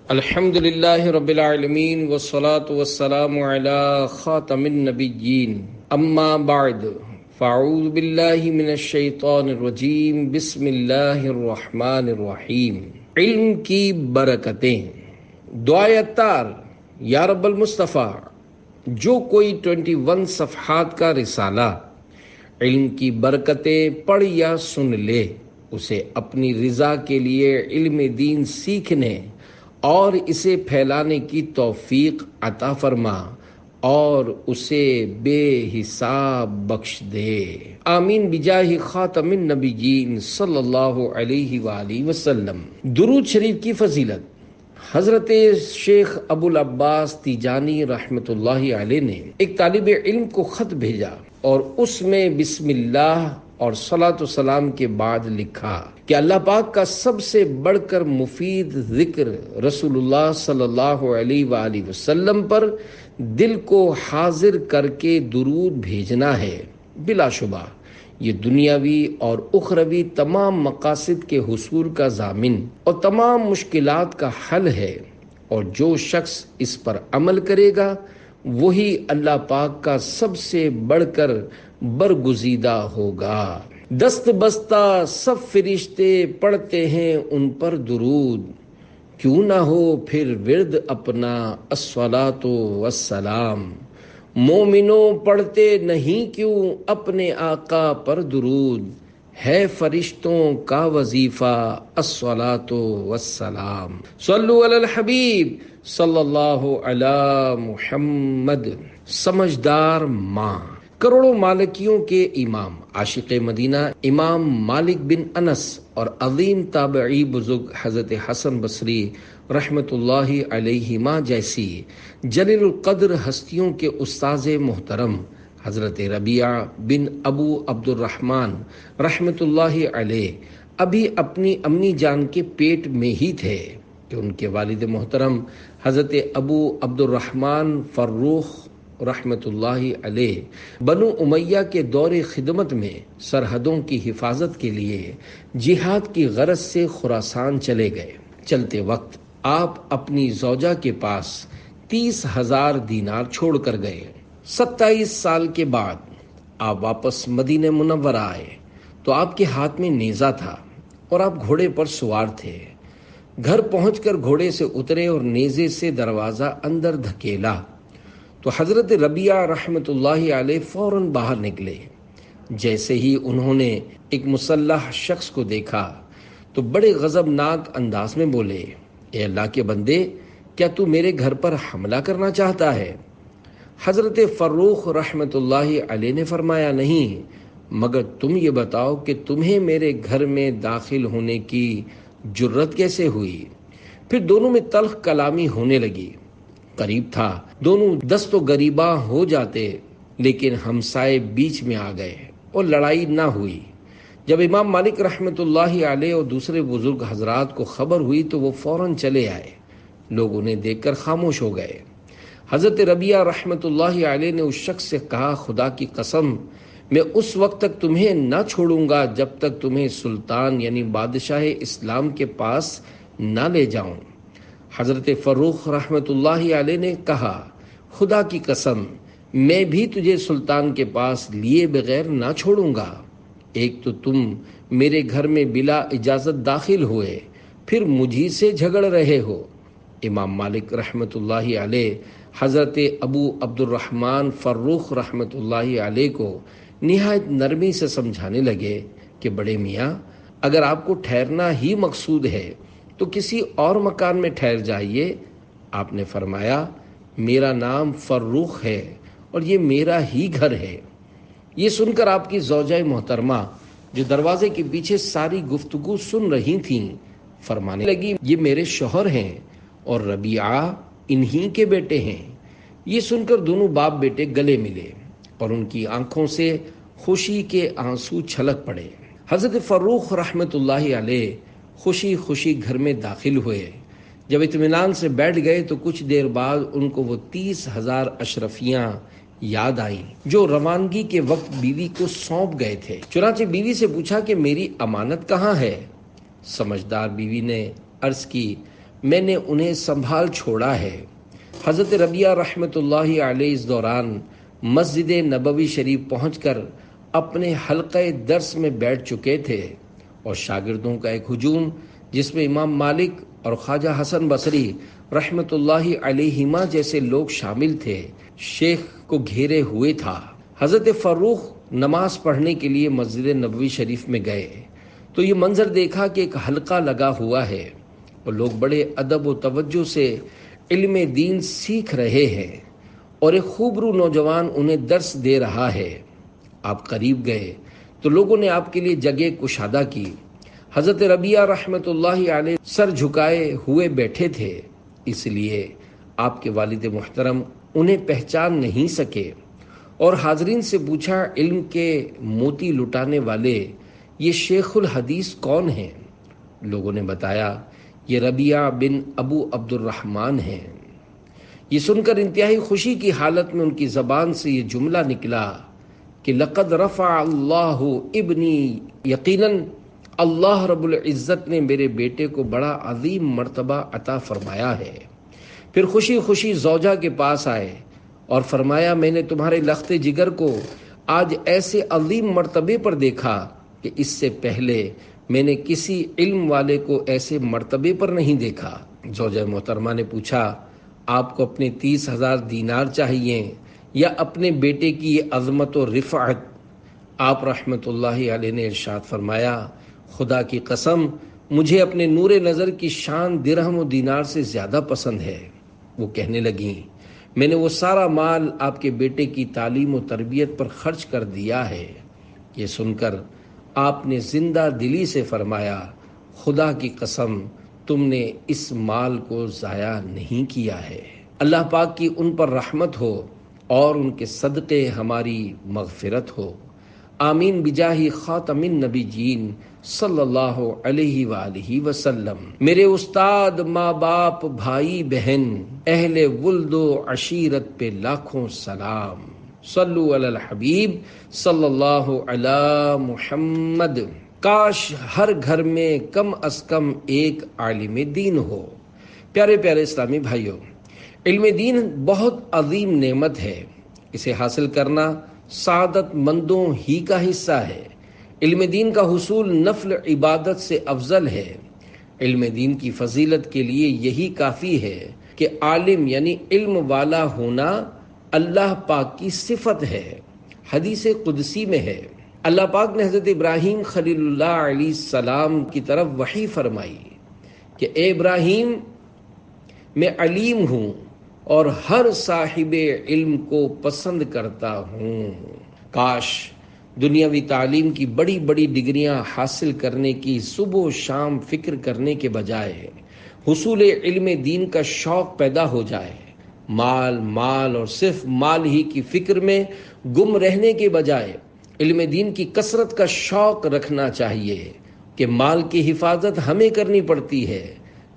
الحمد للہ رب العالمین والصلاة والسلام علی خاتم النبیین اما بعد فاعوذ باللہ من الشیطان الرجیم بسم اللہ الرحمن الرحیم۔ علم کی برکتیں۔ دعائے اتار۔ یا رب المصطفیٰ، جو کوئی 21 صفحات کا رسالہ علم کی برکتیں پڑھ یا سن لے، اسے اپنی رضا کے لیے علم دین سیکھنے اور اسے پھیلانے کی توفیق عطا فرما اور اسے بے حساب بخش دے، آمین بجاہ خاتم النبیین صلی اللہ علیہ وآلہ وسلم۔ درود شریف کی فضیلت۔ حضرت شیخ ابو العباس تیجانی رحمۃ اللہ علیہ نے ایک طالب علم کو خط بھیجا اور اس میں بسم اللہ اور صلاۃ و سلام کے بعد لکھا کہ اللہ پاک کا سب سے بڑھ کر مفید ذکر رسول اللہ صلی اللہ علیہ وآلہ وسلم پر دل کو حاضر کر کے درود بھیجنا ہے۔ بلا شبہ یہ دنیاوی اور اخروی تمام مقاصد کے حصول کا ضامن اور تمام مشکلات کا حل ہے، اور جو شخص اس پر عمل کرے گا وہی اللہ پاک کا سب سے بڑھ کر برگزیدہ ہوگا۔ دست بستہ سب فرشتے پڑھتے ہیں ان پر درود، کیوں نہ ہو پھر ورد اپنا الصلاۃ والسلام۔ مومنوں پڑھتے نہیں کیوں اپنے آقا پر درود، ہے فرشتوں کا وظیفہ الصلاۃ والسلام۔ صلو علی الحبیب صلی اللہ علی محمد۔ سمجھدار ماں۔ کروڑوں مالکیوں کے امام، عاشق مدینہ امام مالک بن انس اور عظیم تابعی بزرگ حضرت حسن بصری رحمۃ اللہ علیہما جیسی جلیل القدر ہستیوں کے استاذ محترم حضرت ربیعہ بن ابو عبد الرحمن رحمۃ اللہ علیہ ابھی اپنی امی جان کے پیٹ میں ہی تھے کہ ان کے والد محترم حضرت ابو عبد الرحمن فروخ رحمۃ اللہ علیہ بنو امیہ کے دور خدمت میں سرحدوں کی حفاظت کے لیے جہاد کی غرض سے خراسان چلے گئے۔ چلتے وقت آپ اپنی زوجہ کے پاس 30,000 دینار چھوڑ کر گئے۔ 27 سال کے بعد آپ واپس مدینہ منورہ آئے تو آپ کے ہاتھ میں نیزہ تھا اور آپ گھوڑے پر سوار تھے۔ گھر پہنچ کر گھوڑے سے اترے اور نیزے سے دروازہ اندر دھکیلا تو حضرت ربیعہ رحمۃ اللہ علیہ فوراً باہر نکلے۔ جیسے ہی انہوں نے ایک مسلح شخص کو دیکھا تو بڑے غضبناک انداز میں بولے، اے اللہ کے بندے، کیا تو میرے گھر پر حملہ کرنا چاہتا ہے؟ حضرت فروخ رحمۃ اللہ علیہ نے فرمایا، نہیں، مگر تم یہ بتاؤ کہ تمہیں میرے گھر میں داخل ہونے کی جرت کیسے ہوئی؟ پھر دونوں میں تلخ کلامی ہونے لگی۔ قریب تھا دونوں دست و گریباں ہو جاتے، لیکن ہمسائے بیچ میں آ گئے اور لڑائی نہ ہوئی۔ جب امام مالک رحمۃ اللہ علیہ اور دوسرے بزرگ حضرات کو خبر ہوئی تو وہ فوراً چلے آئے۔ لوگ انہیں دیکھ کر خاموش ہو گئے۔ حضرت ربیعہ رحمۃ اللہ علیہ نے اس شخص سے کہا، خدا کی قسم، میں اس وقت تک تمہیں نہ چھوڑوں گا جب تک تمہیں سلطان یعنی بادشاہ اسلام کے پاس نہ لے جاؤں۔ حضرت فروخ رحمۃ اللہ علیہ نے کہا، خدا کی قسم، میں بھی تجھے سلطان کے پاس لیے بغیر نہ چھوڑوں گا۔ ایک تو تم میرے گھر میں بلا اجازت داخل ہوئے، پھر مجھی سے جھگڑ رہے ہو۔ امام مالک رحمۃ اللہ علیہ حضرت ابو عبد الرحمن فروخ رحمۃ اللہ علیہ کو نہایت نرمی سے سمجھانے لگے کہ بڑے میاں، اگر آپ کو ٹھہرنا ہی مقصود ہے تو کسی اور مکان میں ٹھہر جائیے۔ آپ نے فرمایا، میرا نام فروخ ہے اور یہ میرا ہی گھر ہے۔ یہ سن کر آپ کی زوجہ محترمہ جو دروازے کے پیچھے ساری گفتگو سن رہی تھیں فرمانے لگی، یہ میرے شوہر ہیں اور ربیعہ انہی کے بیٹے ہیں۔ یہ سن کر دونوں باپ بیٹے گلے ملے اور ان کی آنکھوں سے خوشی کے آنسو چھلک پڑے۔ حضرت فروخ رحمۃ اللہ علیہ خوشی خوشی گھر میں داخل ہوئے۔ جب اطمینان سے بیٹھ گئے تو کچھ دیر بعد ان کو وہ 30,000 اشرفیاں یاد آئیں جو روانگی کے وقت بیوی کو سونپ گئے تھے۔ چنانچہ بیوی سے پوچھا کہ میری امانت کہاں ہے؟ سمجھدار بیوی نے عرض کی، میں نے انہیں سنبھال چھوڑا ہے۔ حضرت ربیعہ رحمۃ اللہ علیہ اس دوران مسجد نبوی شریف پہنچ کر اپنے حلقہ درس میں بیٹھ چکے تھے اور شاگردوں کا ایک ہجوم جس میں امام مالک اور خواجہ حسن بصری رحمۃ اللہ علیہما جیسے لوگ شامل تھے شیخ کو گھیرے ہوئے تھا۔ حضرت فاروق نماز پڑھنے کے لیے مسجد نبوی شریف میں گئے تو یہ منظر دیکھا کہ ایک حلقہ لگا ہوا ہے اور لوگ بڑے ادب و توجہ سے علم دین سیکھ رہے ہیں اور ایک خوبرو نوجوان انہیں درس دے رہا ہے۔ آپ قریب گئے تو لوگوں نے آپ کے لیے جگہ کشادہ کی۔ حضرت ربیعہ رحمۃ اللہ علیہ سر جھکائے ہوئے بیٹھے تھے، اس لیے آپ کے والد محترم انہیں پہچان نہیں سکے اور حاضرین سے پوچھا، علم کے موتی لٹانے والے یہ شیخ الحدیث کون ہیں؟ لوگوں نے بتایا یہ ربیعہ بن ابو عبد الرحمن ہیں۔ یہ سن کر انتہائی خوشی کی حالت میں ان کی زبان سے یہ جملہ نکلا کہ لقد رفع اللہ ابنی، یقیناً اللہ رب العزت نے میرے بیٹے کو بڑا عظیم مرتبہ عطا فرمایا ہے۔ پھر خوشی خوشی زوجہ کے پاس آئے اور فرمایا، میں نے تمہارے لخت جگر کو آج ایسے عظیم مرتبے پر دیکھا کہ اس سے پہلے میں نے کسی علم والے کو ایسے مرتبے پر نہیں دیکھا۔ زوجہ محترمہ نے پوچھا، آپ کو اپنے 30,000 دینار چاہیے یا اپنے بیٹے کی یہ عظمت و رفعت؟ آپ رحمت اللہ علیہ نے ارشاد فرمایا، خدا کی قسم مجھے اپنے نور نظر کی شان درہم و دینار سے زیادہ پسند ہے۔ وہ کہنے لگیں، میں نے وہ سارا مال آپ کے بیٹے کی تعلیم و تربیت پر خرچ کر دیا ہے۔ یہ سن کر آپ نے زندہ دلی سے فرمایا، خدا کی قسم تم نے اس مال کو ضائع نہیں کیا ہے۔ اللہ پاک کی ان پر رحمت ہو اور ان کے صدقے ہماری مغفرت ہو، آمین بجاہ خاتم النبیین صلی اللہ علیہ وآلہ وسلم۔ میرے استاد، ماں باپ، بھائی بہن، اہل ولد و عشیرت پہ لاکھوں سلام۔ صلو علی الحبیب صلی اللہ علی محمد۔ کاش ہر گھر میں کم از کم ایک عالم دین ہو۔ پیارے پیارے اسلامی بھائیوں، علم دین بہت عظیم نعمت ہے، اسے حاصل کرنا سعادت مندوں ہی کا حصہ ہے۔ علم دین کا حصول نفل عبادت سے افضل ہے۔ علم دین کی فضیلت کے لیے یہی کافی ہے کہ عالم یعنی علم والا ہونا اللہ پاک کی صفت ہے۔ حدیث قدسی میں ہے، اللہ پاک نے حضرت ابراہیم خلیل اللہ علیہ السلام کی طرف وحی فرمائی کہ اے ابراہیم، میں علیم ہوں اور ہر صاحب علم کو پسند کرتا ہوں۔ کاش دنیاوی تعلیم کی بڑی بڑی ڈگریاں حاصل کرنے کی صبح و شام فکر کرنے کے بجائے حصول علم دین کا شوق پیدا ہو جائے۔ مال اور صرف مال ہی کی فکر میں گم رہنے کے بجائے علم دین کی کثرت کا شوق رکھنا چاہیے کہ مال کی حفاظت ہمیں کرنی پڑتی ہے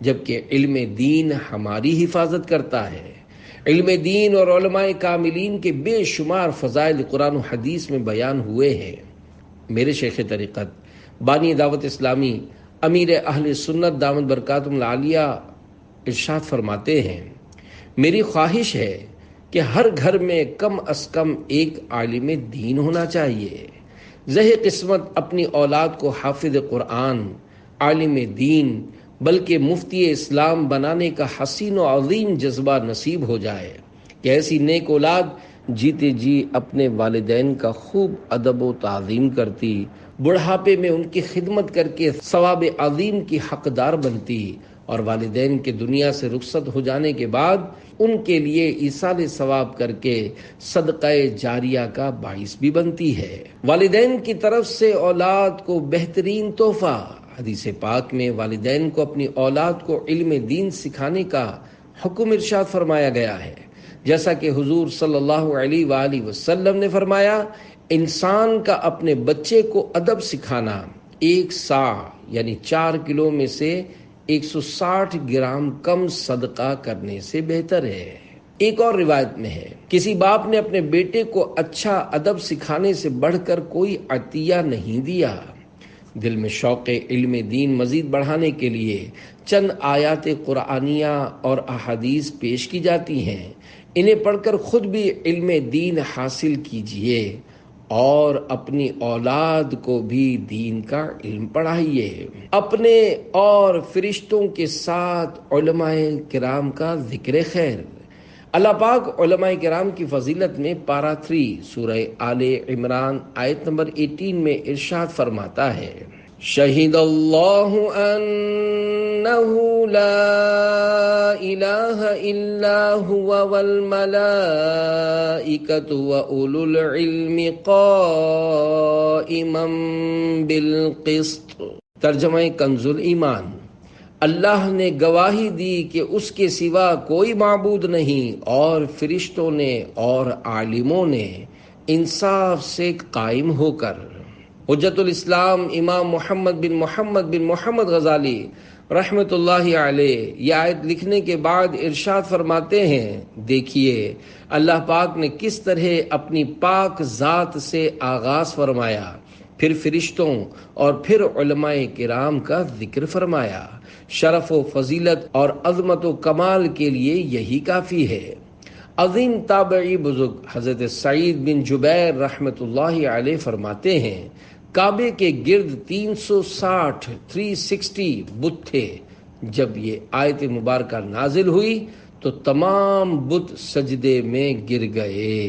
جبکہ علم دین ہماری حفاظت کرتا ہے۔ علم دین اور علماء کاملین کے بے شمار فضائل قرآن و حدیث میں بیان ہوئے ہیں۔ میرے شیخ طریقت بانی دعوت اسلامی امیر اہل سنت دامت برکاتہم العالیہ ارشاد فرماتے ہیں، میری خواہش ہے کہ ہر گھر میں کم از کم ایک عالم دین ہونا چاہیے۔ زہ قسمت اپنی اولاد کو حافظ قرآن، عالم دین بلکہ مفتی اسلام بنانے کا حسین و عظیم جذبہ نصیب ہو جائے کہ ایسی نیک اولاد جیتے جی اپنے والدین کا خوب ادب و تعظیم کرتی، بڑھاپے میں ان کی خدمت کر کے ثواب عظیم کی حقدار بنتی اور والدین کے دنیا سے رخصت ہو جانے کے بعد ان کے لیے ایصال ثواب کر کے صدقہ جاریہ کا باعث بھی بنتی ہے۔ والدین کی طرف سے اولاد کو بہترین تحفہ، حدیث پاک میں والدین کو اپنی اولاد کو علم دین سکھانے کا حکم ارشاد فرمایا گیا ہے، جیسا کہ حضور صلی اللہ علیہ وآلہ وسلم نے فرمایا، انسان کا اپنے بچے کو ادب سکھانا 1 صاع یعنی 4 کلو میں سے 160 گرام کم صدقہ کرنے سے بہتر ہے۔ ایک اور روایت میں ہے، کسی باپ نے اپنے بیٹے کو اچھا ادب سکھانے سے بڑھ کر کوئی عطیہ نہیں دیا۔ دل میں شوق علم دین مزید بڑھانے کے لیے چند آیات قرآنیہ اور احادیث پیش کی جاتی ہیں۔ انہیں پڑھ کر خود بھی علم دین حاصل کیجیے اور اپنی اولاد کو بھی دین کا علم پڑھائیے۔ اپنے اور فرشتوں کے ساتھ علماء کرام کا ذکر خیر۔ اللہ پاک علماء کرام کی فضیلت میں پارہ 3 سورہ آل عمران آیت نمبر 18 میں ارشاد فرماتا ہے، شہید اللہ انہ لا الہ الا هو والملائکۃ واولو العلم قائما بالقسط۔ ترجمہ کنز الایمان۔ اللہ نے گواہی دی کہ اس کے سوا کوئی معبود نہیں، اور فرشتوں نے اور عالموں نے انصاف سے قائم ہو کر۔ حجت الاسلام امام محمد بن محمد غزالی رحمۃ اللہ علیہ یہ آیت لکھنے کے بعد ارشاد فرماتے ہیں، دیکھیے اللہ پاک نے کس طرح اپنی پاک ذات سے آغاز فرمایا، پھر فرشتوں اور پھر علماء کرام کا ذکر فرمایا۔ شرف و فضیلت اور عظمت و کمال کے لیے یہی کافی ہے۔ عظیم تابعی بزرگ حضرت سعید بن جبیر رحمۃ اللہ علیہ فرماتے ہیں، کعبے کے گرد 360 بت تھے۔ جب یہ آیت مبارکہ نازل ہوئی تو تمام بت سجدے میں گر گئے۔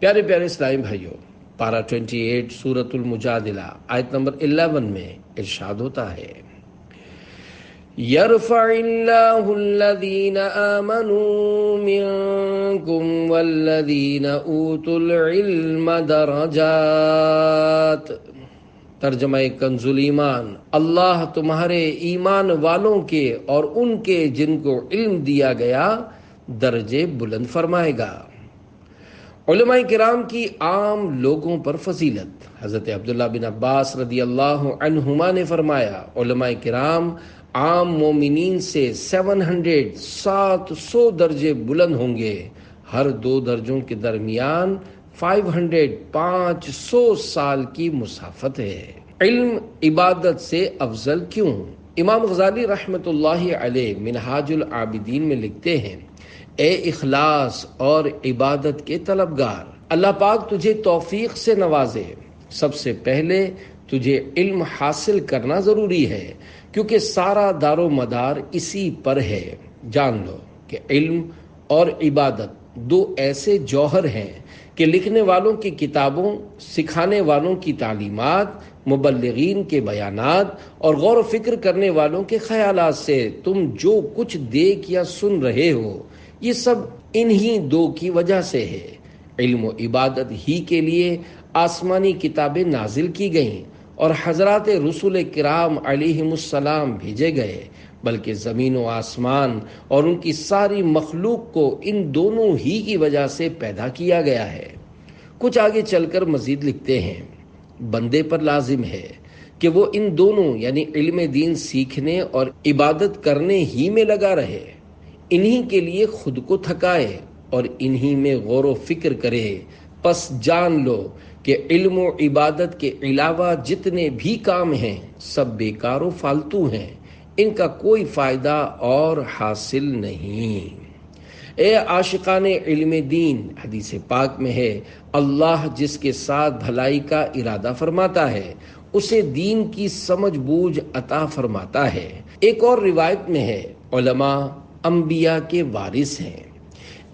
پیارے پیارے اسلامی بھائیوں، پارہ 28 سورۃ المجادلہ آیت نمبر 11 میں ارشاد ہوتا ہے، یرفع اللہ الذین آمنوا منکم والذین اوتوا العلم درجات۔ ترجمہ کنز الایمان۔ اللہ تمہارے ایمان والوں کے اور ان کے جن کو علم دیا گیا درجے بلند فرمائے گا۔ علماء کرام کی عام لوگوں پر فضیلت۔ حضرت عبداللہ بن عباس رضی اللہ عنہما نے فرمایا، علماء کرام عام مومنین سے 700 درجے بلند ہوں گے۔ ہر دو درجوں کے درمیان 500 سال کی مسافت ہے۔ علم عبادت سے افضل کیوں؟ امام غزالی رحمۃ اللہ علیہ منہاج العابدین میں لکھتے ہیں، اے اخلاص اور عبادت کے طلبگار، اللہ پاک تجھے توفیق سے نوازے۔ سب سے پہلے تجھے علم حاصل کرنا ضروری ہے، کیونکہ سارا دار و مدار اسی پر ہے۔ جان لو کہ علم اور عبادت دو ایسے جوہر ہیں کہ لکھنے والوں کی کتابوں، سکھانے والوں کی تعلیمات، مبلغین کے بیانات اور غور و فکر کرنے والوں کے خیالات سے تم جو کچھ دیکھ یا سن رہے ہو، یہ سب انہی دو کی وجہ سے ہے۔ علم و عبادت ہی کے لیے آسمانی کتابیں نازل کی گئیں اور حضرات رسول کرام علیہم السلام بھیجے گئے، بلکہ زمین و آسمان اور ان کی ساری مخلوق کو ان دونوں ہی کی وجہ سے پیدا کیا گیا ہے۔ کچھ آگے چل کر مزید لکھتے ہیں، بندے پر لازم ہے کہ وہ ان دونوں یعنی علم دین سیکھنے اور عبادت کرنے ہی میں لگا رہے، انہی کے لیے خود کو تھکائے اور انہی میں غور و فکر کرے۔ پس جان لو کہ علم و عبادت کے علاوہ جتنے بھی کام ہیں سب بیکار و فالتو ہیں، ان کا کوئی فائدہ اور حاصل نہیں۔ اے عاشقان علم دین، حدیث پاک میں ہے، اللہ جس کے ساتھ بھلائی کا ارادہ فرماتا ہے اسے دین کی سمجھ بوجھ عطا فرماتا ہے۔ ایک اور روایت میں ہے، علماء انبیاء کے وارث ہیں۔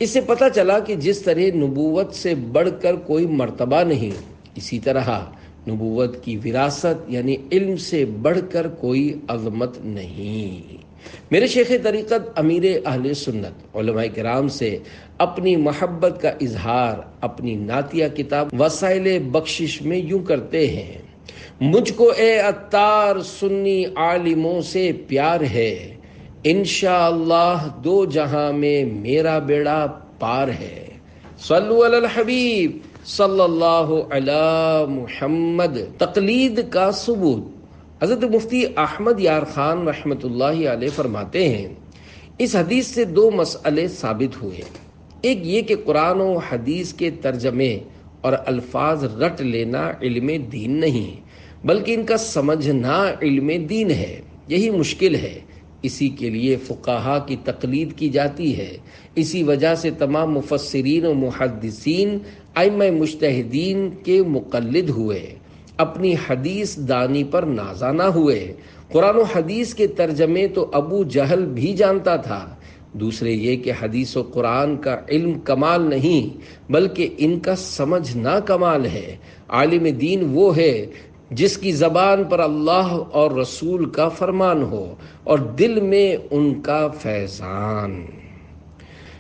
اس سے پتہ چلا کہ جس طرح نبوت سے بڑھ کر کوئی مرتبہ نہیں، اسی طرح نبوت کی وراثت یعنی علم سے بڑھ کر کوئی عظمت نہیں۔ میرے شیخ طریقت امیر اہل سنت علماء کرام سے اپنی محبت کا اظہار اپنی نعتیہ کتاب وسائل بخشش میں یوں کرتے ہیں، مجھ کو اے عطار سنی عالموں سے پیار ہے، انشاءاللہ دو جہاں میں میرا بیڑا پار ہے۔ صلو علی الحبیب صلی اللہ علی محمد۔ تقلید کا ثبوت۔ حضرت مفتی احمد یار خان رحمۃ اللہ علیہ فرماتے ہیں، اس حدیث سے دو مسئلے ثابت ہوئے، ایک یہ کہ قرآن و حدیث کے ترجمے اور الفاظ رٹ لینا علم دین نہیں، بلکہ ان کا سمجھنا علم دین ہے۔ یہی مشکل ہے، اسی کے لیے فقہا کی تقلید کی جاتی ہے۔ اسی وجہ سے تمام مفسرین و محدثین ائمہ مجتہدین کے مقلد ہوئے، اپنی حدیث دانی پر نازا نہ ہوئے۔ قرآن و حدیث کے ترجمے تو ابو جہل بھی جانتا تھا۔ دوسرے یہ کہ حدیث و قرآن کا علم کمال نہیں بلکہ ان کا سمجھنا کمال ہے۔ عالم دین وہ ہے جس کی زبان پر اللہ اور رسول کا فرمان ہو اور دل میں ان کا فیضان۔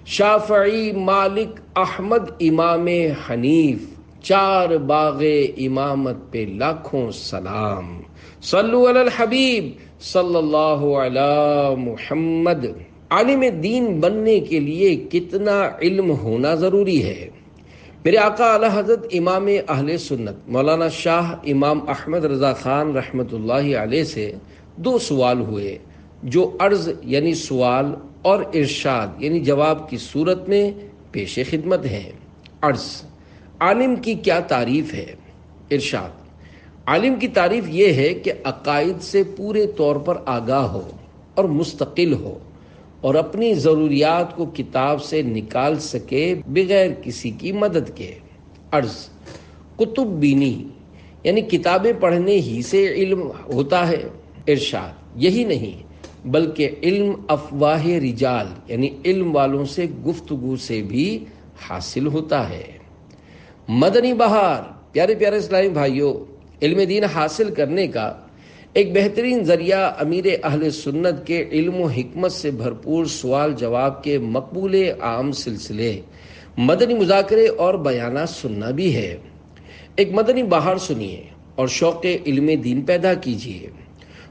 شافعی، مالک، احمد، امام حنیف، چار باغ امامت پہ لاکھوں سلام۔ صلو علی الحبیب صلی اللہ علی محمد۔ عالم دین بننے کے لیے کتنا علم ہونا ضروری ہے؟ میرے آقا اعلی حضرت امام اہل سنت مولانا شاہ امام احمد رضا خان رحمۃ اللہ علیہ سے 2 سوال ہوئے، جو عرض یعنی سوال اور ارشاد یعنی جواب کی صورت میں پیش خدمت ہیں۔ عرض: عالم کی کیا تعریف ہے؟ ارشاد: عالم کی تعریف یہ ہے کہ عقائد سے پورے طور پر آگاہ ہو اور مستقل ہو اور اپنی ضروریات کو کتاب سے نکال سکے بغیر کسی کی مدد کے۔ عرض: کتب بینی یعنی کتابیں پڑھنے ہی سے علم ہوتا ہے؟ ارشاد: یہی نہیں بلکہ علم افواہ رجال یعنی علم والوں سے گفتگو سے بھی حاصل ہوتا ہے۔ مدنی بہار۔ پیارے پیارے اسلامی بھائیوں، علم دین حاصل کرنے کا ایک بہترین ذریعہ امیر اہل سنت کے علم و حکمت سے بھرپور سوال جواب کے مقبول عام سلسلے مدنی مذاکرے اور بیانات سننا بھی ہے۔ ایک مدنی بہار سنیے اور شوق علم دین پیدا کیجیے۔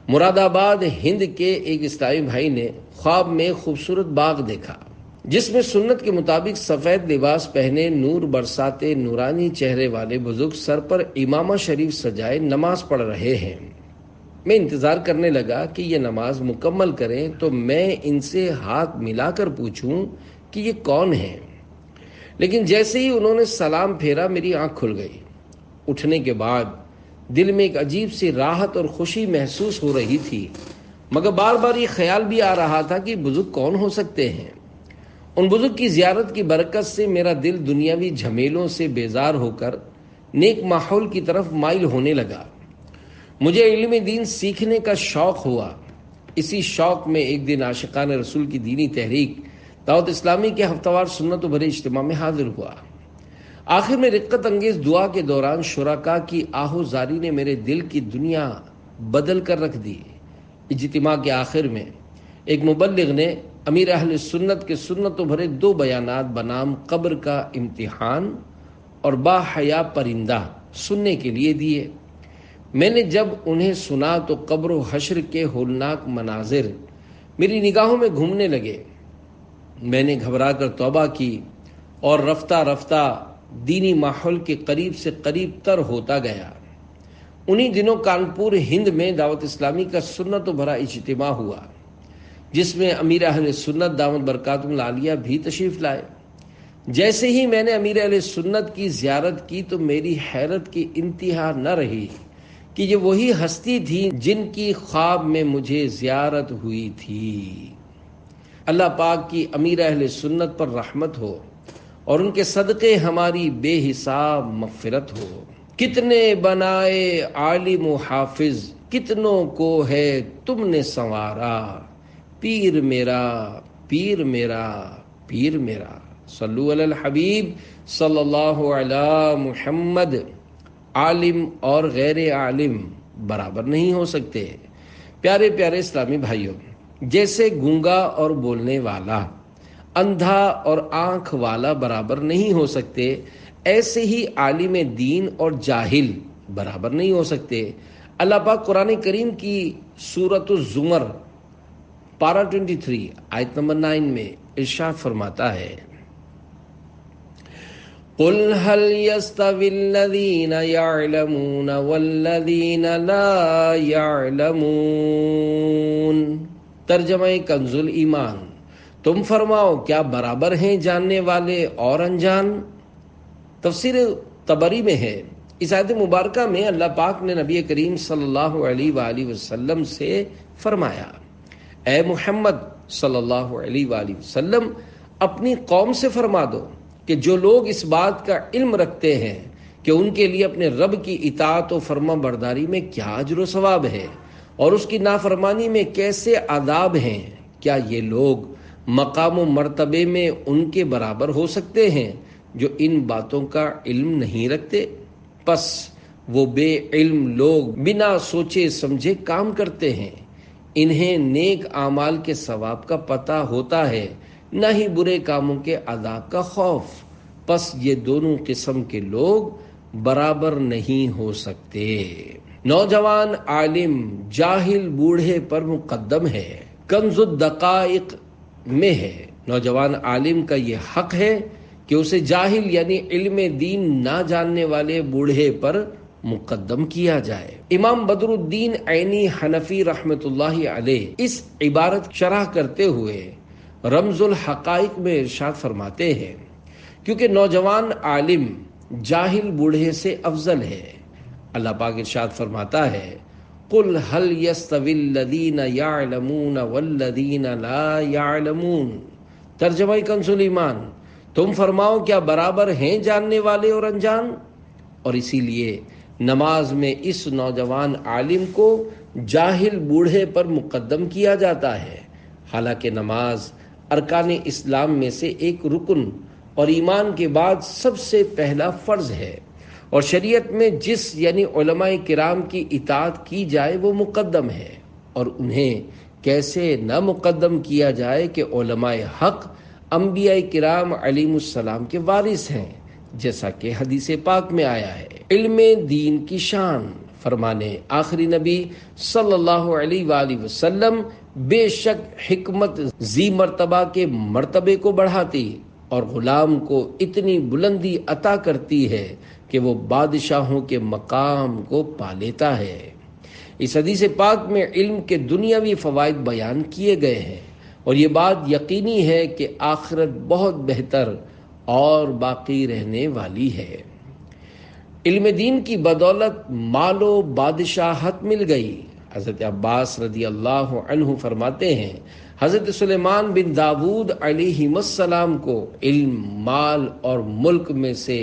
مراد آباد ہند کے ایک اسلامی بھائی نے خواب میں خوبصورت باغ دیکھا جس میں سنت کے مطابق سفید لباس پہنے نور برساتے نورانی چہرے والے بزرگ سر پر امامہ شریف سجائے نماز پڑھ رہے ہیں۔ میں انتظار کرنے لگا کہ یہ نماز مکمل کریں تو میں ان سے ہاتھ ملا کر پوچھوں کہ یہ کون ہیں، لیکن جیسے ہی انہوں نے سلام پھیرا میری آنکھ کھل گئی۔ اٹھنے کے بعد دل میں ایک عجیب سی راحت اور خوشی محسوس ہو رہی تھی، مگر بار بار یہ خیال بھی آ رہا تھا کہ بزرگ کون ہو سکتے ہیں۔ ان بزرگ کی زیارت کی برکت سے میرا دل دنیاوی جھمیلوں سے بیزار ہو کر نیک ماحول کی طرف مائل ہونے لگا۔ مجھے علم دین سیکھنے کا شوق ہوا۔ اسی شوق میں ایک دن عاشقان رسول کی دینی تحریک دعوت اسلامی کے ہفتہ وار سنت و بھرے اجتماع میں حاضر ہوا۔ آخر میں رقت انگیز دعا کے دوران شرکاء کی آہو زاری نے میرے دل کی دنیا بدل کر رکھ دی۔ اجتماع کے آخر میں ایک مبلغ نے امیر اہل سنت کے سنت و بھرے 2 بیانات بنام قبر کا امتحان اور با حیا پرندہ سننے کے لیے دیے۔ میں نے جب انہیں سنا تو قبر و حشر کے ہولناک مناظر میری نگاہوں میں گھومنے لگے۔ میں نے گھبرا کر توبہ کی اور رفتہ رفتہ دینی ماحول کے قریب سے قریب تر ہوتا گیا۔ انہی دنوں کانپور ہند میں دعوت اسلامی کا سنت و بھرا اجتماع ہوا، جس میں امیر اہل سنت دامت برکاتہم العالیہ بھی تشریف لائے۔ جیسے ہی میں نے امیر اہل سنت کی زیارت کی تو میری حیرت کی انتہا نہ رہی کہ یہ وہی ہستی تھی جن کی خواب میں مجھے زیارت ہوئی تھی۔ اللہ پاک کی امیر اہل سنت پر رحمت ہو اور ان کے صدقے ہماری بے حساب مغفرت ہو۔ کتنے بنائے عالم و حافظ، کتنوں کو ہے تم نے سنوارا، پیر میرا پیر میرا پیر میرا۔ صلو علی الحبیب صلی اللہ علی محمد۔ عالم اور غیر عالم برابر نہیں ہو سکتے۔ پیارے پیارے اسلامی بھائیوں، جیسے گونگا اور بولنے والا، اندھا اور آنکھ والا برابر نہیں ہو سکتے، ایسے ہی عالم دین اور جاہل برابر نہیں ہو سکتے۔ اللہ پاک قرآن کریم کی سورۃ الزمر پارہ 23 آیت نمبر 9 میں ارشاد فرماتا ہے: قُلْ هَلْ يَسْتَوِي الَّذِينَ يَعْلَمُونَ وَالَّذِينَ لَا يَعْلَمُونَ۔ ترجمہ کنز ایمان: تم فرماؤ کیا برابر ہیں جاننے والے اور انجان؟ تفسیر طبری میں ہے: اس آیت مبارکہ میں اللہ پاک نے نبی کریم صلی اللہ علیہ وآلہ وسلم سے فرمایا، اے محمد صلی اللہ علیہ وآلہ وسلم، اپنی قوم سے فرما دو کہ جو لوگ اس بات کا علم رکھتے ہیں کہ ان کے لیے اپنے رب کی اطاعت و فرما برداری میں کیا اجر و ثواب ہے اور اس کی نافرمانی میں کیسے عذاب ہیں، کیا یہ لوگ مقام و مرتبے میں ان کے برابر ہو سکتے ہیں جو ان باتوں کا علم نہیں رکھتے؟ پس وہ بے علم لوگ بنا سوچے سمجھے کام کرتے ہیں، انہیں نیک اعمال کے ثواب کا پتہ ہوتا ہے، نہ ہی برے کاموں کے عذاب کا خوف، پس یہ دونوں قسم کے لوگ برابر نہیں ہو سکتے۔ نوجوان عالم جاہل بوڑھے پر مقدم ہے، کنز الدقائق میں ہے۔ نوجوان عالم کا یہ حق ہے کہ اسے جاہل یعنی علم دین نہ جاننے والے بوڑھے پر مقدم کیا جائے۔ امام بدر الدین عینی حنفی رحمۃ اللہ علیہ اس عبارت شرح کرتے ہوئے رمز الحقائق میں ارشاد فرماتے ہیں، کیونکہ نوجوان عالم جاہل بوڑھے سے افضل ہے۔ اللہ پاک ارشاد فرماتا ہے، قل هل يستوي الذين يعلمون والذين لا يعلمون۔ ترجمہ کنز ایمان، تم فرماؤ کیا برابر ہیں جاننے والے اور انجان؟ اور اسی لیے نماز میں اس نوجوان عالم کو جاہل بوڑھے پر مقدم کیا جاتا ہے، حالانکہ نماز ارکان اسلام میں سے ایک رکن اور ایمان کے بعد سب سے پہلا فرض ہے، اور شریعت میں جس یعنی علماء کرام کی اطاعت کی جائے وہ مقدم ہے، اور انہیں کیسے نہ مقدم کیا جائے کہ علماء حق انبیاء کرام علیہم السلام کے وارث ہیں، جیسا کہ حدیث پاک میں آیا ہے۔ علم دین کی شان، فرمانے آخری نبی صلی اللہ علیہ وآلہ وسلم، بے شک حکمت ذی مرتبہ کے مرتبے کو بڑھاتی اور غلام کو اتنی بلندی عطا کرتی ہے کہ وہ بادشاہوں کے مقام کو پا لیتا ہے۔ اس حدیث پاک میں علم کے دنیاوی فوائد بیان کیے گئے ہیں، اور یہ بات یقینی ہے کہ آخرت بہت بہتر اور باقی رہنے والی ہے۔ علم دین کی بدولت مال و بادشاہت مل گئی۔ حضرت عباس رضی اللہ عنہ فرماتے ہیں، حضرت سلیمان بن داود علیہ السلام کو علم، مال اور ملک میں سے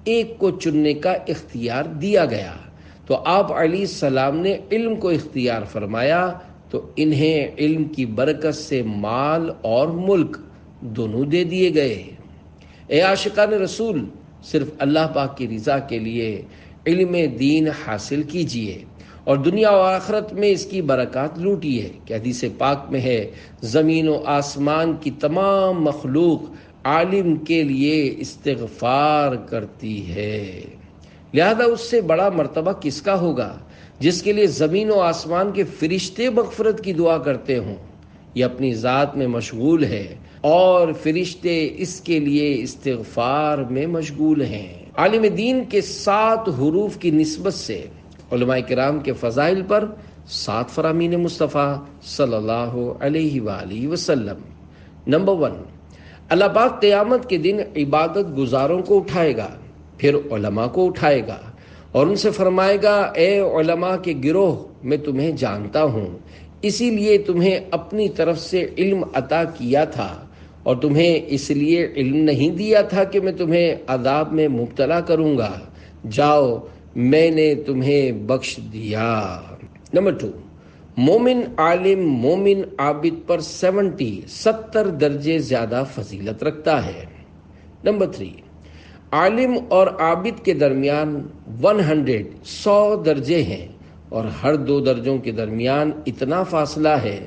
ایک کو چننے کا اختیار دیا گیا، تو آپ علیہ السلام نے علم کو اختیار فرمایا، تو انہیں علم کی برکت سے مال اور ملک دونوں دے دیے گئے۔ اے عاشقان رسول، صرف اللہ پاک کی رضا کے لیے علم دین حاصل کیجیے اور دنیا و آخرت میں اس کی برکات لوٹیے، کہ حدیث پاک میں ہے، زمین و آسمان کی تمام مخلوق عالم کے لیے استغفار کرتی ہے، لہذا اس سے بڑا مرتبہ کس کا ہوگا جس کے لیے زمین و آسمان کے فرشتے مغفرت کی دعا کرتے ہوں۔ یہ اپنی ذات میں مشغول ہے اور فرشتے اس کے لیے استغفار میں مشغول ہیں۔ عالم دین کے 7 حروف کی نسبت سے علماء کرام کے فضائل پر 7 فرامین مصطفیٰ صلی اللہ علیہ وآلہ وسلم۔ نمبر 1، اللہ پاک قیامت کے دن عبادت گزاروں کو اٹھائے گا، پھر علماء کو اٹھائے گا اور ان سے فرمائے گا، اے علماء کے گروہ، میں تمہیں جانتا ہوں، اسی لیے تمہیں اپنی طرف سے علم عطا کیا تھا، اور تمہیں اس لیے علم نہیں دیا تھا کہ میں تمہیں عذاب میں مبتلا کروں گا، جاؤ میں نے تمہیں بخش دیا۔ نمبر 2، مومن عالم مومن عابد پر 70 درجے زیادہ فضیلت رکھتا ہے۔ نمبر 3، عالم اور عابد کے درمیان 100 درجے ہیں، اور ہر 2 درجوں کے درمیان اتنا فاصلہ ہے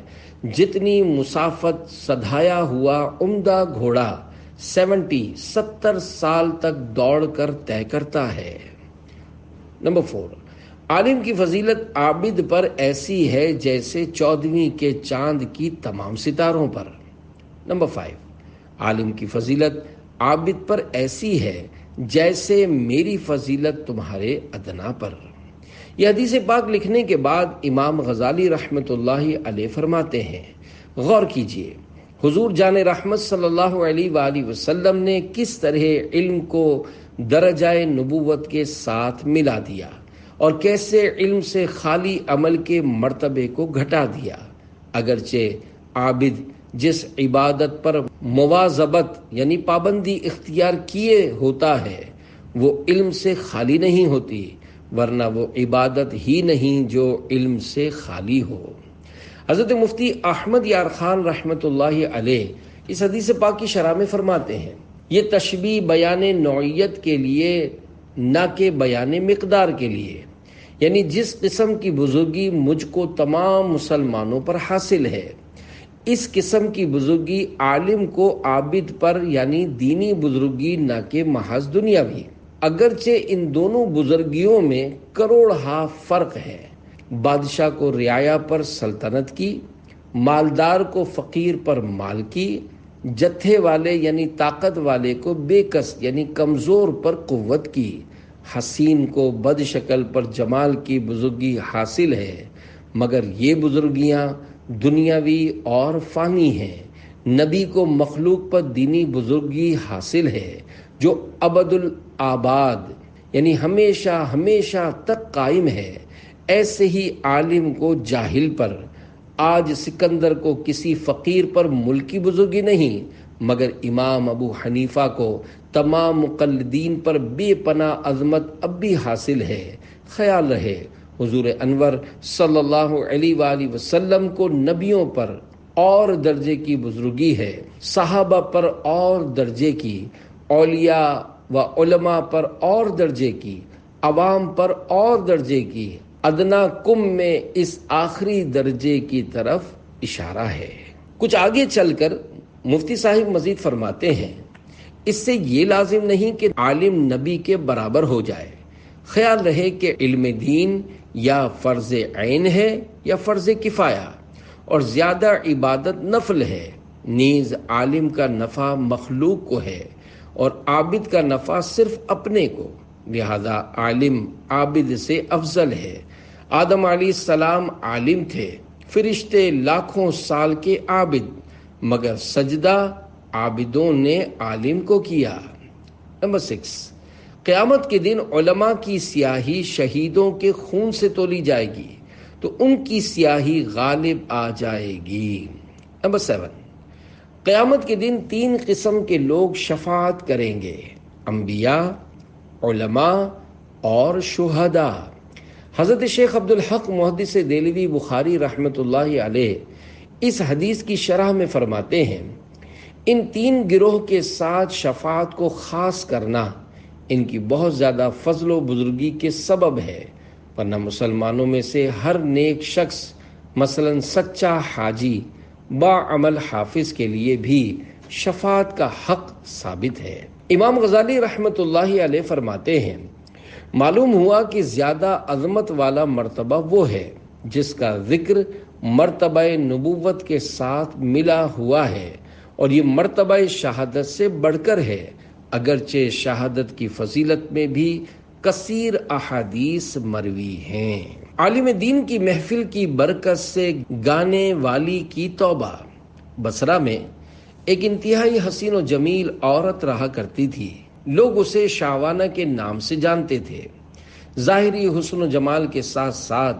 جتنی مسافت سدھایا ہوا عمدہ گھوڑا 70 سال تک دوڑ کر طے کرتا ہے۔ نمبر 4، عالم کی فضیلت عابد پر ایسی ہے جیسے 14ویں کے چاند کی تمام ستاروں پر۔ نمبر 5، عالم کی فضیلت عابد پر ایسی ہے جیسے میری فضیلت تمہارے ادنا پر۔ یہ حدیث پاک لکھنے کے بعد امام غزالی رحمۃ اللہ علیہ فرماتے ہیں، غور کیجئے، حضور جان رحمت صلی اللہ علیہ وآلہ وسلم نے کس طرح علم کو درجہ نبوت کے ساتھ ملا دیا اور کیسے علم سے خالی عمل کے مرتبے کو گھٹا دیا۔ اگرچہ عابد جس عبادت پر مواظبت یعنی پابندی اختیار کیے ہوتا ہے وہ علم سے خالی نہیں ہوتی، ورنہ وہ عبادت ہی نہیں جو علم سے خالی ہو۔ حضرت مفتی احمد یار خان رحمۃ اللہ علیہ اس حدیث پاک کی شرح میں فرماتے ہیں، یہ تشبیہ بیان نوعیت کے لیے نہ کہ بیان مقدار کے لیے، یعنی جس قسم کی بزرگی مجھ کو تمام مسلمانوں پر حاصل ہے، اس قسم کی بزرگی عالم کو عابد پر یعنی دینی بزرگی نہ کہ محض دنیاوی۔ اگرچہ ان دونوں بزرگیوں میں کروڑہا فرق ہے، بادشاہ کو رعایا پر سلطنت کی، مالدار کو فقیر پر مال کی، جتھے والے یعنی طاقت والے کو بے کس یعنی کمزور پر قوت کی، حسین کو بد شکل پر جمال کی بزرگی حاصل ہے، مگر یہ بزرگیاں دنیاوی اور فانی ہیں۔ نبی کو مخلوق پر دینی بزرگی حاصل ہے جو ابد الآباد یعنی ہمیشہ ہمیشہ تک قائم ہے۔ ایسے ہی عالم کو جاہل پر، آج سکندر کو کسی فقیر پر ملکی بزرگی نہیں، مگر امام ابو حنیفہ کو تمام مقلدین پر بے پناہ عظمت اب بھی حاصل ہے۔ خیال رہے حضور انور صلی اللہ علیہ وآلہ وسلم کو نبیوں پر اور درجے کی بزرگی ہے، صحابہ پر اور درجے کی، اولیاء و علماء پر اور درجے کی، عوام پر اور درجے کی، ادنا کم میں اس آخری درجے کی طرف اشارہ ہے۔ کچھ آگے چل کر مفتی صاحب مزید فرماتے ہیں، اس سے یہ لازم نہیں کہ عالم نبی کے برابر ہو جائے۔ خیال رہے کہ علم دین یا فرض عین ہے یا فرض کفایہ، اور زیادہ عبادت نفل ہے۔ نیز عالم کا نفع مخلوق کو ہے اور عابد کا نفع صرف اپنے کو، لہذا عالم عابد سے افضل ہے۔ آدم علیہ السلام عالم تھے، فرشتے لاکھوں سال کے عابد، مگر سجدہ عابدوں نے عالم کو کیا۔ نمبر 6، قیامت کے دن علماء کی سیاہی شہیدوں کے خون سے تولی جائے گی تو ان کی سیاہی غالب آ جائے گی۔ نمبر 7، قیامت کے دن 3 قسم کے لوگ شفاعت کریں گے، انبیاء، علماء اور شہداء۔ حضرت شیخ عبدالحق محدث دہلوی بخاری رحمۃ اللہ علیہ اس حدیث کی شرح میں فرماتے ہیں، ان 3 گروہ کے ساتھ شفاعت کو خاص کرنا ان کی بہت زیادہ فضل و بزرگی کے سبب ہے، ورنہ مسلمانوں میں سے ہر نیک شخص مثلا سچا حاجی با عمل حافظ کے لیے بھی شفاعت کا حق ثابت ہے۔ امام غزالی رحمۃ اللہ علیہ فرماتے ہیں، معلوم ہوا کہ زیادہ عظمت والا مرتبہ وہ ہے جس کا ذکر مرتبہ نبوت کے ساتھ ملا ہوا ہے، اور یہ مرتبہ شہادت سے بڑھ کر ہے، اگرچہ شہادت کی فضیلت میں بھی کثیر احادیث مروی ہیں۔ عالم دین کی محفل کی برکت سے گانے والی کی توبہ۔ بصرہ میں ایک انتہائی حسین و جمیل عورت رہا کرتی تھی، لوگ اسے شاوانہ کے نام سے جانتے تھے۔ ظاہری حسن و جمال کے ساتھ ساتھ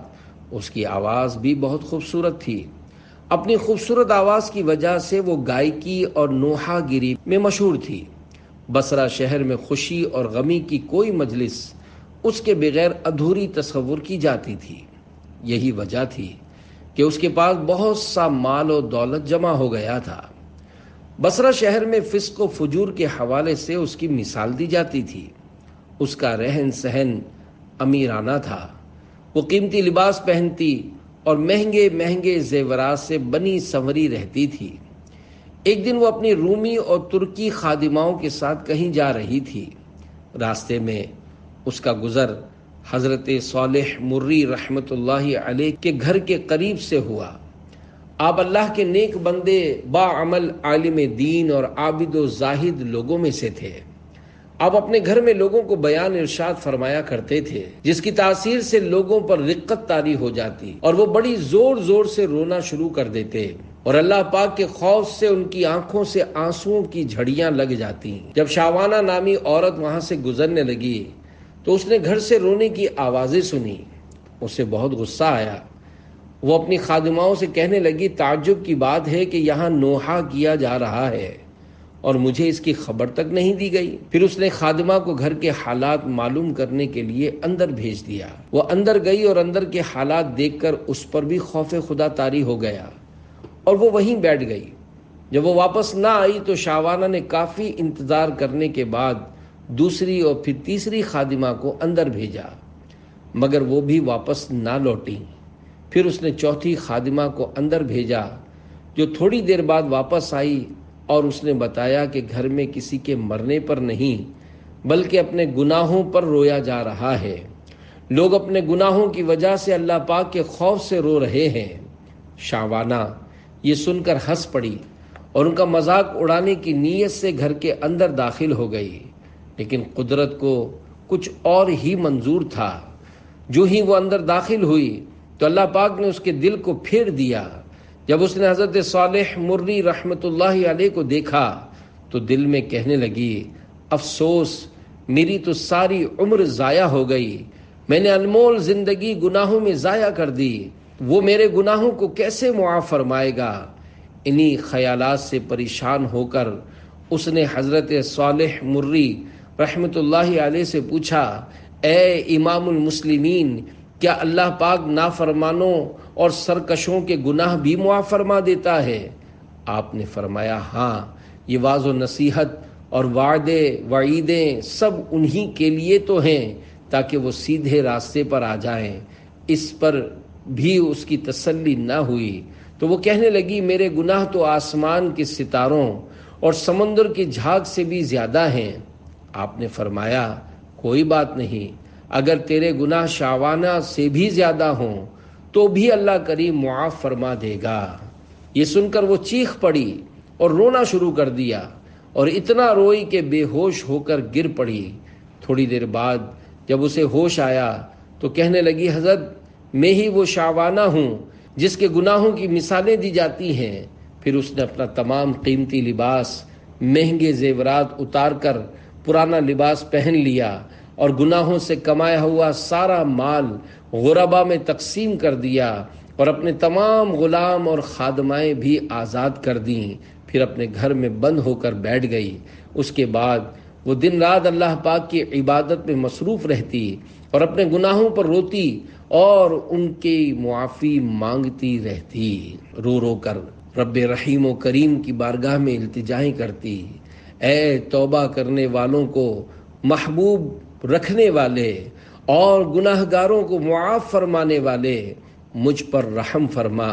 اس کی آواز بھی بہت خوبصورت تھی۔ اپنی خوبصورت آواز کی وجہ سے وہ گائیکی اور نوحہ گیری میں مشہور تھی۔ بصرہ شہر میں خوشی اور غمی کی کوئی مجلس اس کے بغیر ادھوری تصور کی جاتی تھی۔ یہی وجہ تھی کہ اس کے پاس بہت سا مال و دولت جمع ہو گیا تھا۔ بصرہ شہر میں فسق و فجور کے حوالے سے اس کی مثال دی جاتی تھی۔ اس کا رہن سہن امیرانہ تھا، وہ قیمتی لباس پہنتی اور مہنگے مہنگے زیورات سے بنی سنوری رہتی تھی۔ ایک دن وہ اپنی رومی اور ترکی خادماؤں کے ساتھ کہیں جا رہی تھی۔ راستے میں اس کا گزر حضرت صالح مری رحمۃ اللہ علیہ کے گھر کے قریب سے ہوا۔ آپ اللہ کے نیک بندے، با عمل عالم دین اور عابد و زاہد لوگوں میں سے تھے۔ آپ اپنے گھر میں لوگوں کو بیان ارشاد فرمایا کرتے تھے، جس کی تاثیر سے لوگوں پر رقت طاری ہو جاتی اور وہ بڑی زور زور سے رونا شروع کر دیتے۔ اور اللہ پاک کے خوف سے ان کی آنکھوں سے آنسوؤں کی جھڑیاں لگ جاتی. جب شعوانہ نامی عورت وہاں سے گزرنے لگی تو اس نے گھر سے رونے کی آوازیں سنی. اسے بہت غصہ آیا. وہ اپنی خادماؤں سے کہنے لگی تعجب کی بات ہے کہ یہاں نوحہ کیا جا رہا ہے اور مجھے اس کی خبر تک نہیں دی گئی. پھر اس نے خادمہ کو گھر کے حالات معلوم کرنے کے لیے اندر بھیج دیا. وہ اندر گئی اور اندر کے حالات دیکھ کر اس پر بھی خوف خدا طاری ہو گیا اور وہ وہیں بیٹھ گئی. جب وہ واپس نہ آئی تو شعوانہ نے کافی انتظار کرنے کے بعد دوسری اور پھر تیسری خادمہ کو اندر بھیجا مگر وہ بھی واپس نہ لوٹی. پھر اس نے چوتھی خادمہ کو اندر بھیجا جو تھوڑی دیر بعد واپس آئی اور اس نے بتایا کہ گھر میں کسی کے مرنے پر نہیں بلکہ اپنے گناہوں پر رویا جا رہا ہے. لوگ اپنے گناہوں کی وجہ سے اللہ پاک کے خوف سے رو رہے ہیں. شعوانہ یہ سن کر ہنس پڑی اور ان کا مذاق اڑانے کی نیت سے گھر کے اندر داخل ہو گئی. لیکن قدرت کو کچھ اور ہی منظور تھا. جو ہی وہ اندر داخل ہوئی تو اللہ پاک نے اس کے دل کو پھیر دیا. جب اس نے حضرت صالح مری رحمت اللہ علیہ کو دیکھا تو دل میں کہنے لگی افسوس میری تو ساری عمر ضائع ہو گئی. میں نے انمول زندگی گناہوں میں ضائع کر دی. وہ میرے گناہوں کو کیسے معاف فرمائے گا. انہی خیالات سے پریشان ہو کر اس نے حضرت صالح مری رحمت اللہ علیہ سے پوچھا اے امام المسلمین کیا اللہ پاک نافرمانوں اور سرکشوں کے گناہ بھی معاف فرما دیتا ہے؟ آپ نے فرمایا ہاں، یہ واعظ و نصیحت اور وعدے وعیدیں سب انہی کے لیے تو ہیں تاکہ وہ سیدھے راستے پر آ جائیں. اس پر بھی اس کی تسلی نہ ہوئی تو وہ کہنے لگی میرے گناہ تو آسمان کے ستاروں اور سمندر کی جھاگ سے بھی زیادہ ہیں. آپ نے فرمایا کوئی بات نہیں، اگر تیرے گناہ شعوانہ سے بھی زیادہ ہوں تو بھی اللہ کریم معاف فرما دے گا. یہ سن کر وہ چیخ پڑی اور رونا شروع کر دیا اور اتنا روئی کہ بے ہوش ہو کر گر پڑی. تھوڑی دیر بعد جب اسے ہوش آیا تو کہنے لگی حضرت میں ہی وہ شعوانہ ہوں جس کے گناہوں کی مثالیں دی جاتی ہیں. پھر اس نے اپنا تمام قیمتی لباس مہنگے زیورات اتار کر پرانا لباس پہن لیا اور گناہوں سے کمایا ہوا سارا مال غربا میں تقسیم کر دیا اور اپنے تمام غلام اور خادمائیں بھی آزاد کر دیں. پھر اپنے گھر میں بند ہو کر بیٹھ گئی. اس کے بعد وہ دن رات اللہ پاک کی عبادت میں مصروف رہتی اور اپنے گناہوں پر روتی اور ان کی معافی مانگتی رہتی. رو رو کر رب رحیم و کریم کی بارگاہ میں التجائیں کرتی اے توبہ کرنے والوں کو محبوب رکھنے والے اور گناہگاروں کو معاف فرمانے والے مجھ پر رحم فرما.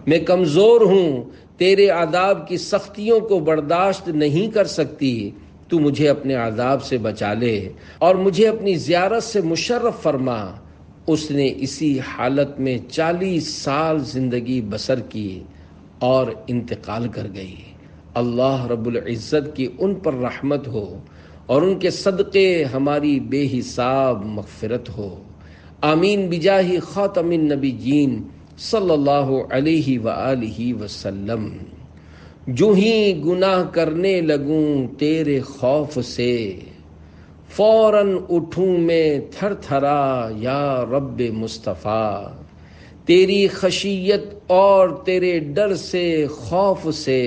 میں کمزور ہوں، تیرے عذاب کی سختیوں کو برداشت نہیں کر سکتی. تو مجھے اپنے عذاب سے بچا لے اور مجھے اپنی زیارت سے مشرف فرما. اس نے اسی حالت میں 40 سال زندگی بسر کی اور انتقال کر گئی. اللہ رب العزت کی ان پر رحمت ہو اور ان کے صدقے ہماری بے حساب مغفرت ہو. آمین بجاہ خاتم النبیین صلی اللہ علیہ وآلہ وسلم. جو ہی گناہ کرنے لگوں تیرے خوف سے فوراً اٹھوں میں تھر تھرا یا رب مصطفیٰ. تیری خشیت اور تیرے ڈر سے خوف سے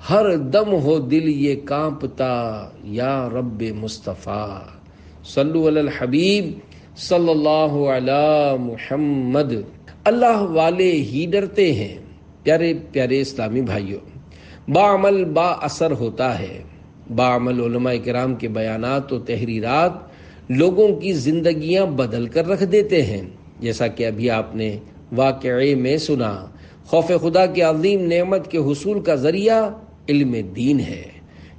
ہر دم ہو دل یہ کانپتا یا رب مصطفیٰ. صلو علی الحبیب صلی اللہ علی محمد. اللہ والے ہی ڈرتے ہیں. پیارے پیارے اسلامی بھائیوں، باعمل با اثر ہوتا ہے. باعمل علماء کرام کے بیانات و تحریرات لوگوں کی زندگیاں بدل کر رکھ دیتے ہیں. جیسا کہ ابھی آپ نے واقعے میں سنا، خوف خدا کی عظیم نعمت کے حصول کا ذریعہ علم دین ہے،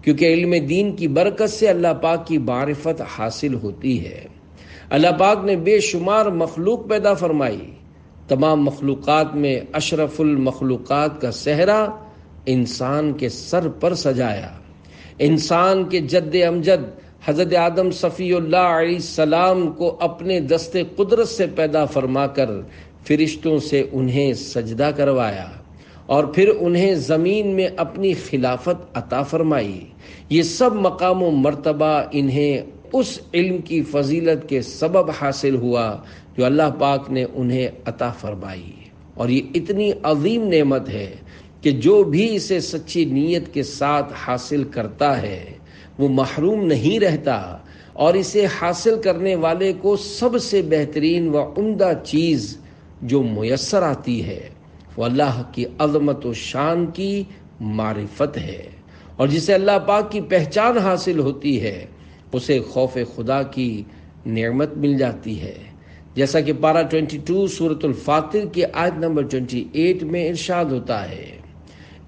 کیونکہ علم دین کی برکت سے اللہ پاک کی معرفت حاصل ہوتی ہے. اللہ پاک نے بے شمار مخلوق پیدا فرمائی. تمام مخلوقات میں اشرف المخلوقات کا صحرا انسان کے سر پر سجایا. انسان کے جد امجد حضرت آدم صفی اللہ علیہ السلام کو اپنے دست قدرت سے پیدا فرما کر فرشتوں سے انہیں سجدہ کروایا اور پھر انہیں زمین میں اپنی خلافت عطا فرمائی۔ یہ سب مقام و مرتبہ انہیں اس علم کی فضیلت کے سبب حاصل ہوا جو اللہ پاک نے انہیں عطا فرمائی، اور یہ اتنی عظیم نعمت ہے کہ جو بھی اسے سچی نیت کے ساتھ حاصل کرتا ہے وہ محروم نہیں رہتا، اور اسے حاصل کرنے والے کو سب سے بہترین و عمدہ چیز جو میسر آتی ہے وہ اللہ کی عظمت و شان کی معرفت ہے، اور جسے اللہ پاک کی پہچان حاصل ہوتی ہے اسے خوف خدا کی نعمت مل جاتی ہے، جیسا کہ پارہ 22 سورۃ الفاتر کی آیت نمبر 28 میں ارشاد ہوتا ہے،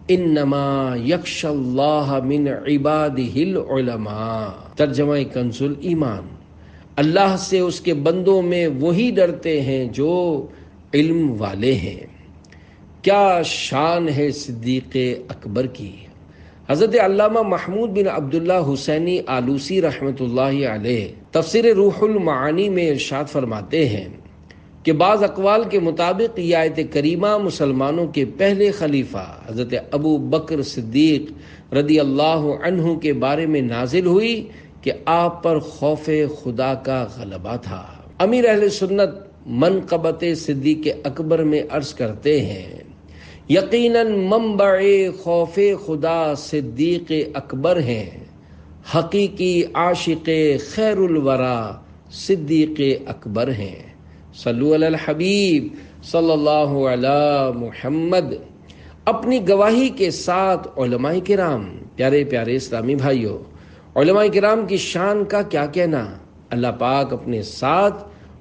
انما یخشی اللہ من عبادہ العلماء۔ ترجمہ کنز ایمان، اللہ سے اس کے بندوں میں وہی ڈرتے ہیں جو علم والے ہیں۔ کیا شان ہے صدیق اکبر کی۔ حضرت علامہ محمود بن عبداللہ حسینی آلوسی رحمۃ اللہ علیہ تفسیر روح المعانی میں ارشاد فرماتے ہیں کہ بعض اقوال کے مطابق یہ آیت کریمہ مسلمانوں کے پہلے خلیفہ حضرت ابو بکر صدیق رضی اللہ عنہ کے بارے میں نازل ہوئی کہ آپ پر خوف خدا کا غلبہ تھا۔ امیر اہل سنت منقبت صدیق اکبر میں عرض کرتے ہیں، یقیناً منبع خوف خدا صدیق اکبر ہیں، حقیقی عاشق خیر الورا صدیق اکبر ہیں۔ صلو علی الحبیب صلی اللہ علی محمد۔ اپنی گواہی کے ساتھ علماء کرام، پیارے پیارے اسلامی بھائیوں، علماء کرام کی شان کا کیا کہنا۔ اللہ پاک اپنے ساتھ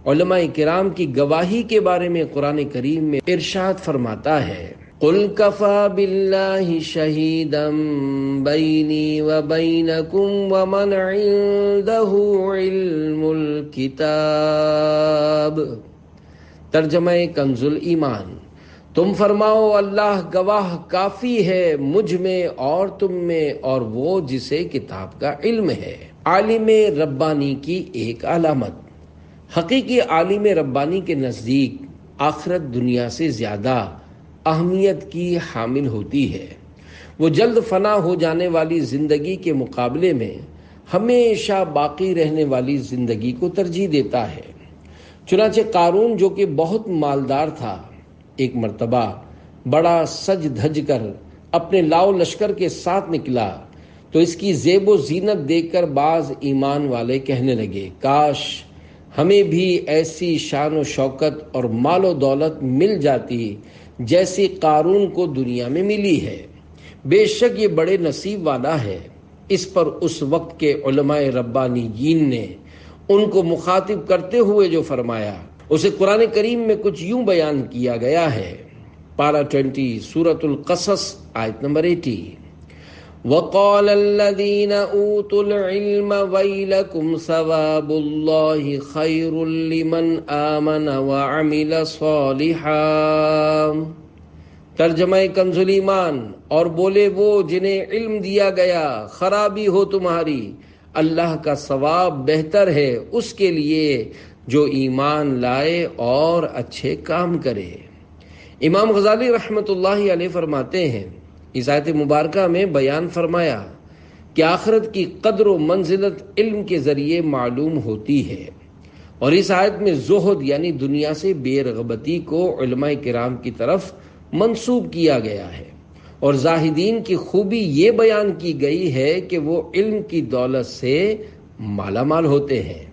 علماء کرام کی گواہی کے بارے میں قرآن کریم میں ارشاد فرماتا ہے، قُلْ كَفَى بِاللَّهِ شَهِيدًا بَيْنِي وَبَيْنَكُمْ وَمَنْ عِنْدَهُ عِلْمُ الْكِتَابِ۔ ترجمہ کنز ایمان، تم فرماؤ اللہ گواہ کافی ہے مجھ میں اور تم میں، اور وہ جسے کتاب کا علم ہے۔ عالم ربانی کی ایک علامت۔ حقیقی عالم ربانی کے نزدیک آخرت دنیا سے زیادہ اہمیت کی حامل ہوتی ہے۔ وہ جلد فنا ہو جانے والی زندگی کے مقابلے میں ہمیشہ باقی رہنے والی زندگی کو ترجیح دیتا ہے۔ چنانچہ قارون جو کہ بہت مالدار تھا، ایک مرتبہ بڑا سج دھج کر اپنے لاؤ لشکر کے ساتھ نکلا تو اس کی زیب و زینت دیکھ کر بعض ایمان والے کہنے لگے، کاش ہمیں بھی ایسی شان و شوکت اور مال و دولت مل جاتی جیسی قارون کو دنیا میں ملی ہے، بے شک یہ بڑے نصیب والا ہے۔ اس پر اس وقت کے علماء ربانیین نے ان کو مخاطب کرتے ہوئے جو فرمایا اسے قرآن کریم میں کچھ یوں بیان کیا گیا ہے، پارہ 20 سورۃ القصص آیت نمبر 80، وَقَالَ الَّذِينَ أُوتُوا الْعِلْمَ وَيْلَكُمْ ثَوَابُ اللَّهِ خَيْرٌ لِمَنْ آمَنَ وَعَمِلَ صَالِحًا۔ ترجمہ کنز ایمان، اور بولے وہ جنہیں علم دیا گیا، خرابی ہو تمہاری، اللہ کا ثواب بہتر ہے اس کے لیے جو ایمان لائے اور اچھے کام کرے۔ امام غزالی رحمۃ اللہ علیہ فرماتے ہیں، اس آیت مبارکہ میں بیان فرمایا کہ آخرت کی قدر و منزلت علم کے ذریعے معلوم ہوتی ہے، اور اس آیت میں زہد یعنی دنیا سے بے رغبتی کو علماء کرام کی طرف منسوب کیا گیا ہے، اور زاہدین کی خوبی یہ بیان کی گئی ہے کہ وہ علم کی دولت سے مالا مال ہوتے ہیں۔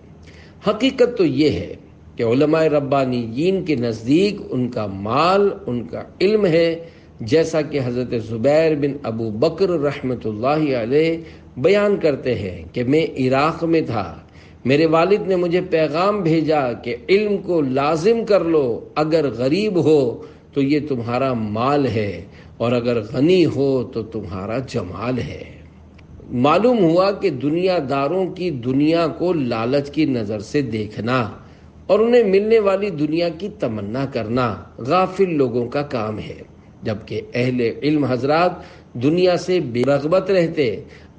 حقیقت تو یہ ہے کہ علماء ربانیین کے نزدیک ان کا مال ان کا علم ہے، جیسا کہ حضرت زبیر بن ابو بکر رحمۃ اللہ علیہ بیان کرتے ہیں کہ میں عراق میں تھا، میرے والد نے مجھے پیغام بھیجا کہ علم کو لازم کر لو، اگر غریب ہو تو یہ تمہارا مال ہے، اور اگر غنی ہو تو تمہارا جمال ہے۔ معلوم ہوا کہ دنیا داروں کی دنیا کو لالچ کی نظر سے دیکھنا اور انہیں ملنے والی دنیا کی تمنا کرنا غافل لوگوں کا کام ہے، جبکہ اہل علم حضرات دنیا سے بے رغبت رہتے،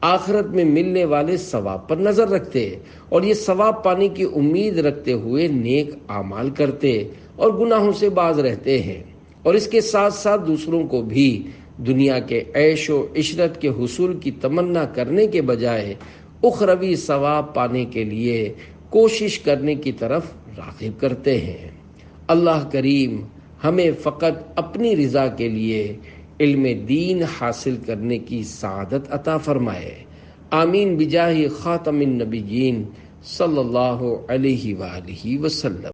آخرت میں ملنے والے ثواب پر نظر رکھتے، اور یہ ثواب پانے کی امید رکھتے ہوئے نیک اعمال کرتے اور گناہوں سے باز رہتے ہیں۔ اور اس کے ساتھ ساتھ دوسروں کو بھی دنیا کے عیش و عشرت کے حصول کی تمنا کرنے کے بجائے اخروی ثواب پانے کے لیے کوشش کرنے کی طرف راغب کرتے ہیں۔ اللہ کریم ہمیں فقط اپنی رضا کے لیے علم دین حاصل کرنے کی سعادت عطا فرمائے۔ آمین بجاہ خاتم النبیین صلی اللہ علیہ وآلہ وسلم۔